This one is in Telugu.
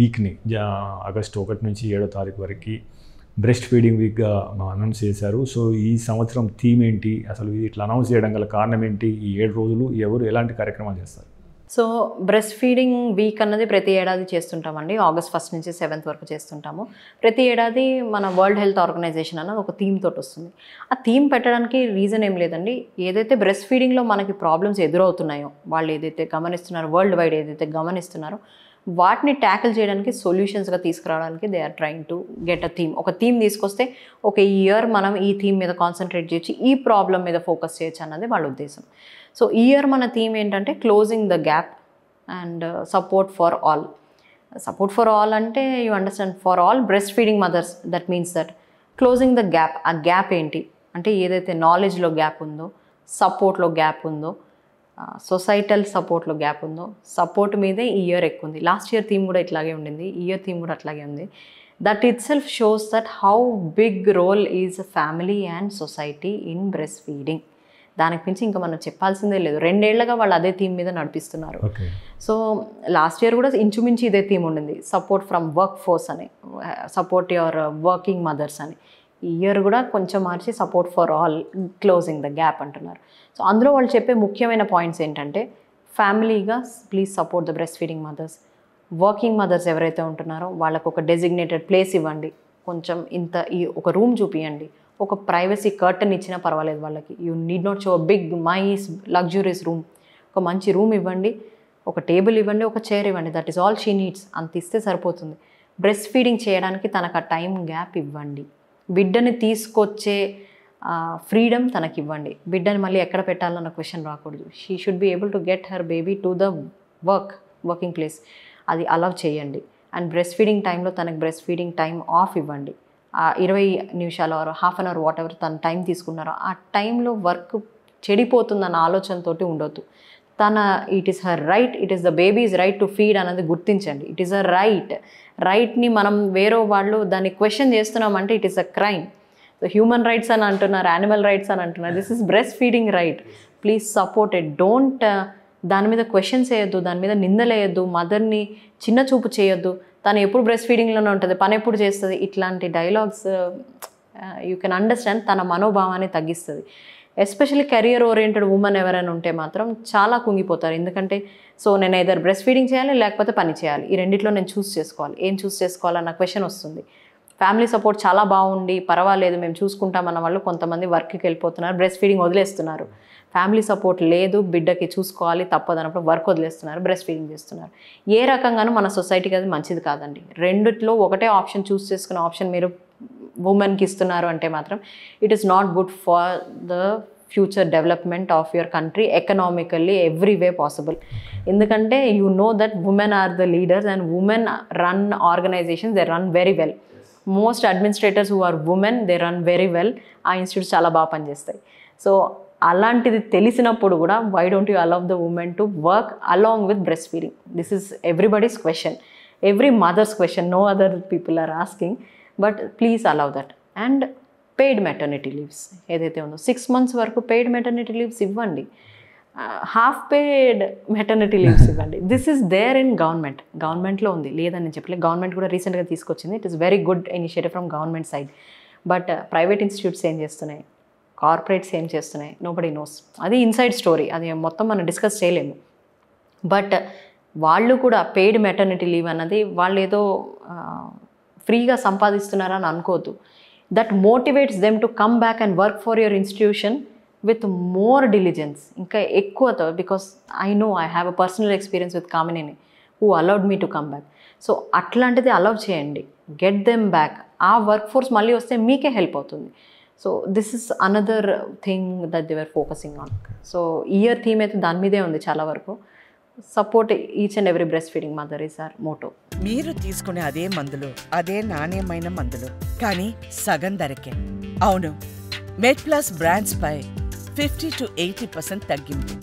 వీక్ని ఆగస్టు 1 నుంచి 7వ తారీఖు వరకు బ్రెస్ట్ ఫీడింగ్ వీక్గా అనౌన్స్ చేశారు. సో ఈ సంవత్సరం థీమ్ ఏంటి, అసలు ఇట్లా అనౌన్స్ చేయడం గల కారణం ఏంటి, ఈ 7 రోజులు ఎవరు ఎలాంటి కార్యక్రమాలు చేస్తారు? సో బ్రెస్ట్ ఫీడింగ్ వీక్ అన్నది ప్రతి ఏడాది చేస్తుంటామండి. ఆగస్ట్ 1 నుంచి 7th వరకు చేస్తుంటాము. ప్రతి ఏడాది మన వరల్డ్ హెల్త్ ఆర్గనైజేషన్ అన్నది ఒక థీమ్ తోటి వస్తుంది. ఆ థీమ్ పెట్టడానికి రీజన్ ఏం లేదండి. ఏదైతే బ్రెస్ట్ ఫీడింగ్లో మనకి ప్రాబ్లమ్స్ ఎదురవుతున్నాయో, వాళ్ళు ఏదైతే గమనిస్తున్నారో, వరల్డ్ వైడ్ ఏదైతే గమనిస్తున్నారో, వాటిని ట్యాకిల్ చేయడానికి సొల్యూషన్స్గా తీసుకురావడానికి they are trying to get a theme. ఒక థీమ్ తీసుకొస్తే ఒక ఇయర్ మనం ఈ థీమ్ మీద కాన్సన్ట్రేట్ చేయొచ్చు, ఈ ప్రాబ్లం మీద ఫోకస్ చేయొచ్చు అన్నది వాళ్ళ ఉద్దేశం. సో ఈ ఇయర్ మన థీమ్ ఏంటంటే closing the gap and support for all. Support for all అంటే you understand, for all breastfeeding mothers. That means that closing the gap. ఆ గ్యాప్ ఏంటి అంటే ఏదైతే నాలెడ్జ్లో గ్యాప్ ఉందో, సపోర్ట్లో గ్యాప్ ఉందో, సొసైటల్ సపోర్ట్లో గ్యాప్ ఉందో, సపోర్ట్ మీదే ఈ ఇయర్ ఎక్కువ ఉంది. లాస్ట్ ఇయర్ థీమ్ కూడా ఇట్లాగే ఉండింది, ఈ ఇయర్ థీమ్ కూడా అట్లాగే ఉంది. That itself shows that how big role is family and society in breast feeding. దానికి మించి ఇంకా మనం చెప్పాల్సిందే లేదు. 2 ఏళ్లుగా వాళ్ళు అదే థీమ్ మీద నడిపిస్తున్నారు. సో లాస్ట్ ఇయర్ కూడా ఇంచుమించి ఇదే థీమ్ ఉండింది, సపోర్ట్ ఫ్రమ్ వర్క్ ఫోర్స్ అని, సపోర్ట్ యువర్ వర్కింగ్ మదర్స్ అని. ఈ ఇయర్ కూడా కొంచెం మార్చి support for all, closing the gap అంటున్నారు. సో అందులో వాళ్ళు చెప్పే ముఖ్యమైన పాయింట్స్ ఏంటంటే, ఫ్యామిలీగా please support the breastfeeding mothers. Working mothers ఎవరైతే ఉంటున్నారో వాళ్ళకు ఒక డెసిగ్నేటెడ్ ప్లేస్ ఇవ్వండి, కొంచెం ఇంత ఈ ఒక రూమ్ చూపియండి, ఒక ప్రైవసీ కర్టన్ ఇచ్చినా పర్వాలేదు వాళ్ళకి. You need not show big nice luxurious room. ఒక మంచి రూమ్ ఇవ్వండి, ఒక టేబుల్ ఇవ్వండి, ఒక చైర్ ఇవ్వండి. That is all she needs. అంత ఇస్తే సరిపోతుంది. బ్రెస్ట్ ఫీడింగ్ చేయడానికి తనకు ఆ టైం గ్యాప్ ఇవ్వండి. బిడ్డని తీసుకొచ్చే ఫ్రీడమ్ తనకి ఇవ్వండి. బిడ్డని మళ్ళీ ఎక్కడ పెట్టాలన్న క్వశ్చన్ రాకూడదు. She should be able to get her baby to the working place. అది అలౌ చేయండి. అండ్ బ్రెస్ట్ ఫీడింగ్ టైంలో తనకి బ్రెస్ట్ ఫీడింగ్ టైం ఆఫ్ ఇవ్వండి. 20 నిమిషాలు or half an hour whatever తను టైం తీసుకున్నారో ఆ టైంలో వర్క్ చెడిపోతుందన్న ఆలోచనతో ఉండొద్దు. It is her right, it is the baby's right to feed అన్నది గుర్తించండి. ఇట్ ఈస్ అ రైట్ని మనం వేరే వాళ్ళు దాన్ని క్వశ్చన్ చేస్తున్నామంటే it is a crime. So human rights అని అంటున్నారు, యానిమల్ రైట్స్ అని అంటున్నారు. This is breast feeding right. Please support it. Don't దాని మీద క్వశ్చన్స్ వేయొద్దు, దాని మీద నిందలేయద్దు, మదర్ని చిన్న చూపు చేయొద్దు. తను ఎప్పుడు బ్రెస్ట్ ఫీడింగ్లోనే ఉంటుంది, పని ఎప్పుడు చేస్తుంది, ఇట్లాంటి డైలాగ్స్ యూ కెన్ అండర్స్టాండ్ తన మనోభావాన్ని తగ్గిస్తుంది. ఎస్పెషల్లీ కెరియర్ ఓరియంటెడ్ ఉమెన్ ఎవరైనా ఉంటే మాత్రం చాలా కుంగిపోతారు. ఎందుకంటే సో నేను ఏదర్ బ్రెస్ట్ ఫీడింగ్ చేయాలి లేకపోతే పని చేయాలి, ఈ రెండిట్లో నేను చూస్ చేసుకోవాలి. ఏం చూస్ చేసుకోవాలన్న క్వశ్చన్ వస్తుంది. ఫ్యామిలీ సపోర్ట్ చాలా బాగుండి పర్వాలేదు మేము చూసుకుంటామన్న వాళ్ళు కొంతమంది వర్క్కి వెళ్ళిపోతున్నారు, బ్రెస్ట్ ఫీడింగ్ వదిలేస్తున్నారు. ఫ్యామిలీ సపోర్ట్ లేదు, బిడ్డకి చూసుకోవాలి తప్పదన్నప్పుడు వర్క్ వదిలేస్తున్నారు, బ్రెస్ట్ ఫీడింగ్ చేస్తున్నారు. ఏ రకంగానూ మన సొసైటీకి అది మంచిది కాదండి. రెండిట్లో ఒకటే ఆప్షన్ చూస్ చేసుకునే ఆప్షన్ మీరు ఉమెన్కి ఇస్తున్నారు అంటే మాత్రం it is not good for the future development of your country, economically every way possible. ఎందుకంటే you know that women are the leaders and women run organizations, they run very well. Most administrators who are women they run very well. ఆ ఇన్స్టిట్యూట్స్ చాలా బాగా పనిచేస్తాయి. సో అలాంటిది తెలిసినప్పుడు కూడా why don't you allow the women to work along with breastfeeding? This is everybody's question, every mothers question. No other people are asking, but please allow that. And paid maternity leaves ఏదైతే ఉందో 6 months వరకు పెయిడ్ మెటర్నిటీ లీవ్స్ ఇవ్వండి, హాఫ్ పెయిడ్ మెటర్నిటీ లీవ్స్ ఇవ్వండి. దిస్ ఈస్ దేర్ ఇన్ గవర్నమెంట్లో ఉంది, లేదని నేను చెప్పలేదు. గవర్నమెంట్ కూడా రీసెంట్గా తీసుకొచ్చింది. It is very good initiative from government side. But private institutes ఏం చేస్తున్నాయి, కార్పొరేట్స్ ఏం చేస్తున్నాయి, నోబడీ నోస్. అది ఇన్సైడ్ స్టోరీ, అది మొత్తం మనం డిస్కస్ చేయలేము. బట్ వాళ్ళు కూడా పెయిడ్ మెటర్నిటీ లీవ్ అన్నది వాళ్ళు ఏదో ఫ్రీగా సంపాదిస్తున్నారని అనుకోవద్దు. That motivates them to come back and work for your institution with more diligence, ఇంకా ఎక్కువతో. Because I know I have a personal experience with Kamineni who allowed me to come back. So అట్లాంటిది అలౌ చేయండి, గెట్ దెమ్ బ్యాక్. ఆ వర్క్ ఫోర్స్ మళ్ళీ వస్తే మీకే హెల్ప్ అవుతుంది. So this is another thing that they were focusing on. So year theme అయితే దాని మీదే ఉంది చాలా వరకు. Support each and every breast feeding mother is our motto. మీరు తీసుకునే అదే మందులు, అదే నాణ్యమైన మందులు, కానీ సగం ధరకే. అవును, మెడ్ ప్లస్ బ్రాండ్స్ పై 50 to 80% తగ్గింపు.